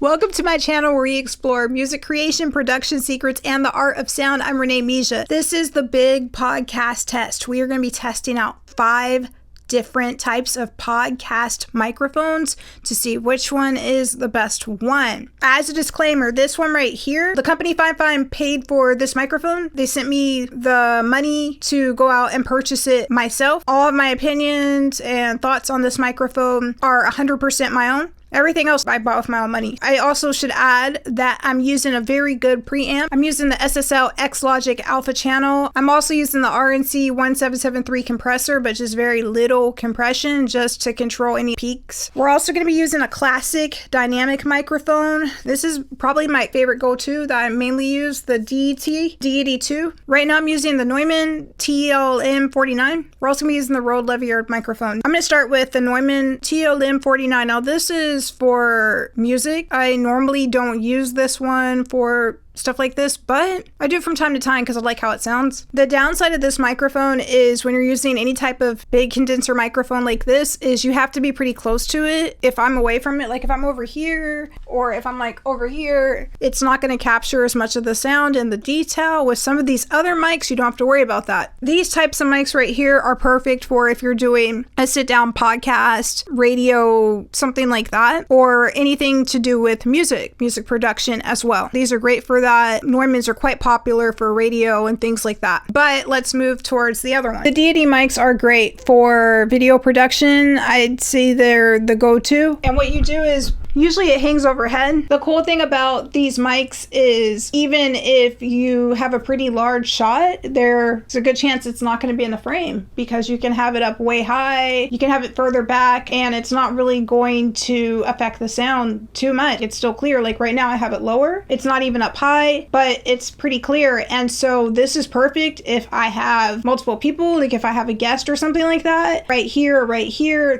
Welcome to my channel where we explore music creation, production secrets, and the art of sound. I'm Renee Misha. This is the big podcast test. We are going to be testing out 5 different types of podcast microphones to see which one is the best one. As a disclaimer, this one right here, the company Fifine paid for this microphone. They sent me the money to go out and purchase it myself. All of my opinions and thoughts on this microphone are 100% my own. Everything else I bought with my own money. I also should add that I'm using a very good preamp. I'm using the SSL X-Logic Alpha channel. I'm also using the RNC 1773 compressor, but just very little compression just to control any peaks. We're also going to be using a classic dynamic microphone. This is probably my favorite go-to that I mainly use, the D82. Right now I'm using the Neumann TLM 49. We're also going to be using the Lavalier microphone. I'm going to start with the Neumann TLM 49. Now this is for music. I normally don't use this one for stuff like this, but I do from time to time because I like how it sounds. The downside of this microphone is when you're using any type of big condenser microphone like this is you have to be pretty close to it. If I'm away from it, like if I'm over here or if I'm like over here, it's not going to capture as much of the sound and the detail. With some of these other mics, you don't have to worry about that. These types of mics right here are perfect for if you're doing a sit-down podcast, radio, something like that, or anything to do with music production as well. These are great for that. Neumanns are quite popular for radio and things like that. But let's move towards the other one. The Deity mics are great for video production. I'd say they're the go-to. And what you do is usually it hangs overhead. The cool thing about these mics is even if you have a pretty large shot, there's a good chance it's not going to be in the frame because you can have it up way high, you can have it further back, and it's not really going to affect the sound too much. It's still clear. Like right now I have it lower. It's not even up high, but it's pretty clear. And so this is perfect if I have multiple people, like if I have a guest or something like that. Right here,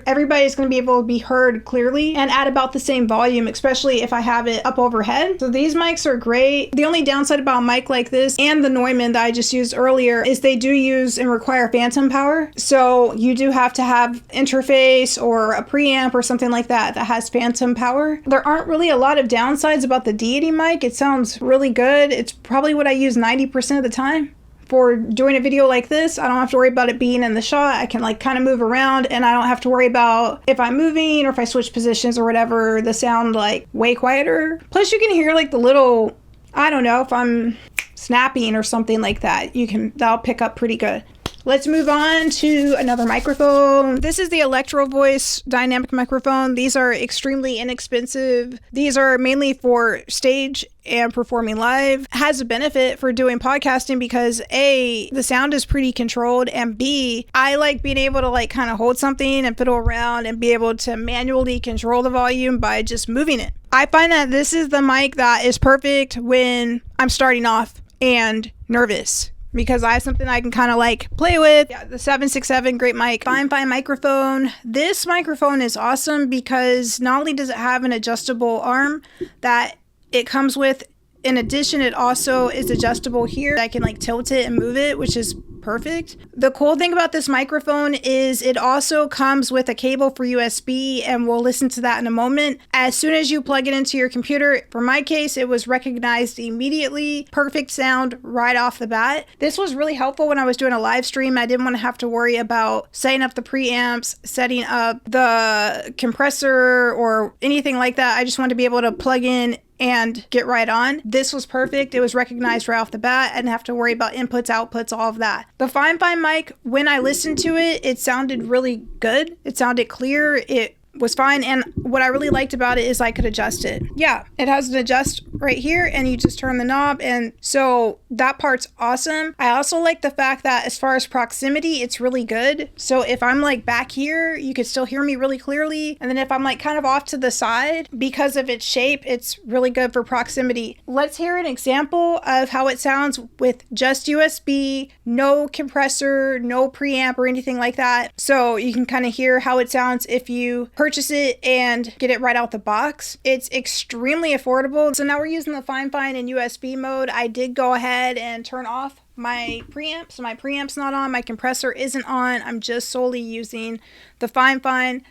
everybody's going to be able to be heard clearly and at about the same volume, especially if I have it up overhead. So these mics are great. The only downside about a mic like this and the Neumann that I just used earlier is they do use and require phantom power. So you do have to have interface or a preamp or something like that that has phantom power. There aren't really a lot of downsides about the Deity mic. It sounds really good. It's probably what I use 90% of the time. For doing a video like this, I don't have to worry about it being in the shot. I can like kind of move around and I don't have to worry about if I'm moving or if I switch positions or whatever, the sound like way quieter. Plus you can hear like the little, I don't know, if I'm snapping or something like that, that'll pick up pretty good. Let's move on to another microphone. This is the Electro-Voice dynamic microphone. These are extremely inexpensive. These are mainly for stage and performing live. Has a benefit for doing podcasting because A, the sound is pretty controlled, and B, I like being able to like kind of hold something and fiddle around and be able to manually control the volume by just moving it. I find that this is the mic that is perfect when I'm starting off and nervous, because I have something I can kind of like play with. Yeah, the 767, great mic. Fifine microphone. This microphone is awesome because not only does it have an adjustable arm that it comes with, in addition, it also is adjustable here. I can like tilt it and move it, which is perfect. The cool thing about this microphone is it also comes with a cable for USB, and we'll listen to that in a moment. As soon as you plug it into your computer, for my case, it was recognized immediately. Perfect sound right off the bat. This was really helpful when I was doing a live stream. I didn't want to have to worry about setting up the preamps, setting up the compressor or anything like that. I just wanted to be able to plug in and get right on. This was perfect. It was recognized right off the bat. I didn't have to worry about inputs, outputs, all of that. The Fifine mic, when I listened to it, it sounded really good. It sounded clear. It was fine. And what I really liked about it is I could adjust it. Yeah, it has an adjust right here and you just turn the knob, and so that part's awesome. I also like the fact that as far as proximity, it's really good. So if I'm like back here, you could still hear me really clearly. And then if I'm like kind of off to the side, because of its shape, it's really good for proximity. Let's hear an example of how it sounds with just USB, no compressor, no preamp or anything like that. So you can kind of hear how it sounds if you purchase it and get it right out the box. It's extremely affordable. So now we're using the Fifine in USB mode. I did go ahead and turn off my preamp. So my preamp's not on, my compressor isn't on. I'm just solely using the Fifine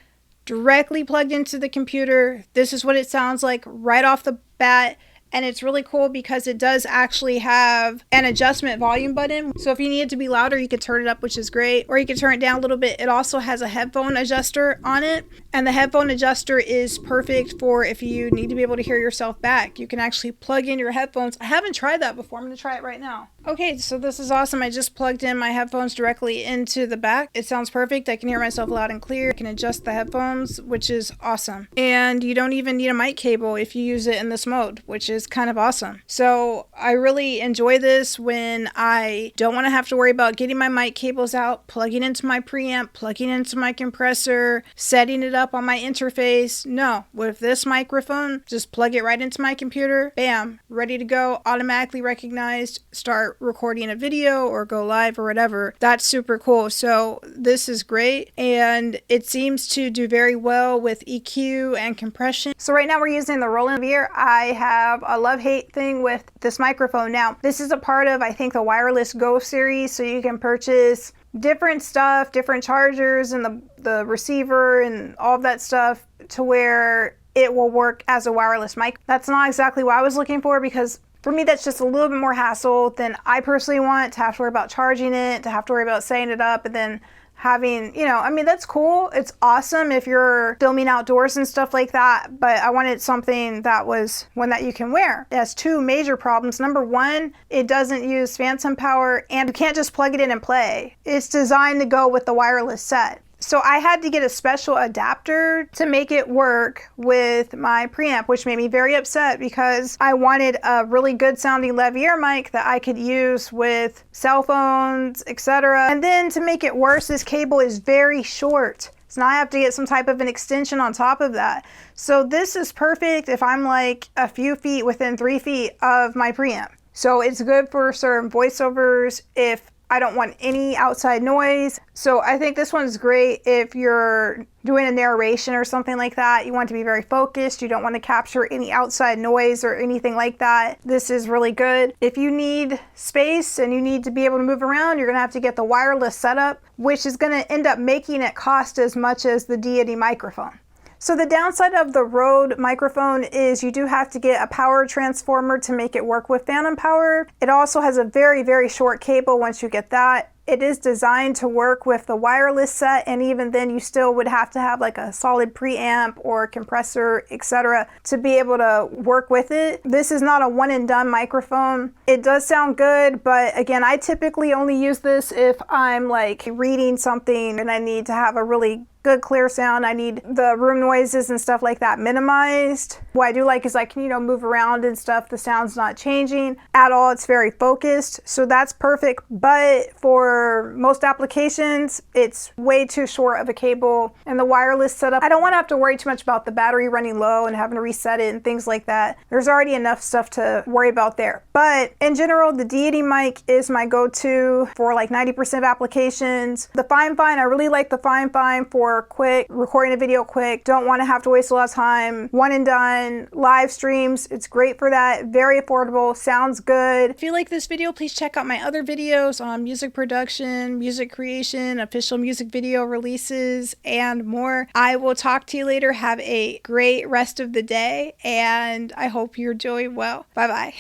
directly plugged into the computer. This is what it sounds like right off the bat. And it's really cool because it does actually have an adjustment volume button. So if you need it to be louder, you can turn it up, which is great. Or you can turn it down a little bit. It also has a headphone adjuster on it. And the headphone adjuster is perfect for if you need to be able to hear yourself back. You can actually plug in your headphones. I haven't tried that before. I'm going to try it right now. Okay, so this is awesome. I just plugged in my headphones directly into the back. It sounds perfect. I can hear myself loud and clear. I can adjust the headphones, which is awesome. And you don't even need a mic cable if you use it in this mode, which is kind of awesome. So I really enjoy this when I don't want to have to worry about getting my mic cables out, plugging into my preamp, plugging into my compressor, setting it up on my interface. No, with this microphone, just plug it right into my computer. Bam, ready to go, automatically recognized, start recording a video or go live or whatever. That's super cool. So this is great, and it seems to do very well with EQ and compression. So right now we're using the Lavalier. I have a love-hate thing with this microphone. Now this is a part of, I think, the Lavalier Go series, so you can purchase different stuff, different chargers and the receiver and all of that stuff to where it will work as a wireless mic. That's not exactly what I was looking for, because for me, that's just a little bit more hassle than I personally want, to have to worry about charging it, to have to worry about setting it up, and then having, I mean, that's cool. It's awesome if you're filming outdoors and stuff like that, but I wanted something that was one that you can wear. It has two major problems. Number one, it doesn't use phantom power, and you can't just plug it in and play. It's designed to go with the wireless set. So I had to get a special adapter to make it work with my preamp, which made me very upset because I wanted a really good sounding Lavalier mic that I could use with cell phones, etc. And then to make it worse, this cable is very short. So now I have to get some type of an extension on top of that. So this is perfect if I'm like a few feet within 3 feet of my preamp. So it's good for certain voiceovers if I don't want any outside noise. So I think this one's great if you're doing a narration or something like that. You want to be very focused. You don't want to capture any outside noise or anything like that. This is really good. If you need space and you need to be able to move around, you're going to have to get the wireless setup, which is going to end up making it cost as much as the Deity microphone. So the downside of the Rode microphone is you do have to get a power transformer to make it work with phantom power. It also has a very, very short cable once you get that. It is designed to work with the wireless set, and even then you still would have to have like a solid preamp or compressor, etc. to be able to work with it. This is not a one and done microphone. It does sound good, but again, I typically only use this if I'm like reading something and I need to have a really good clear sound. I need the room noises and stuff like that minimized. What I do like is I can, move around and stuff. The sound's not changing at all. It's very focused. So that's perfect. But for most applications, it's way too short of a cable. And the wireless setup, I don't want to have to worry too much about the battery running low and having to reset it and things like that. There's already enough stuff to worry about there. But in general, the Deity mic is my go-to for like 90% of applications. The Fifine, I really like the Fifine for quick, recording a video quick, don't want to have to waste a lot of time, one and done, live streams, it's great for that, very affordable, sounds good. If you like this video, please check out my other videos on music production, music creation, official music video releases, and more. I will talk to you later. Have a great rest of the day, and I hope you're doing well. Bye-bye.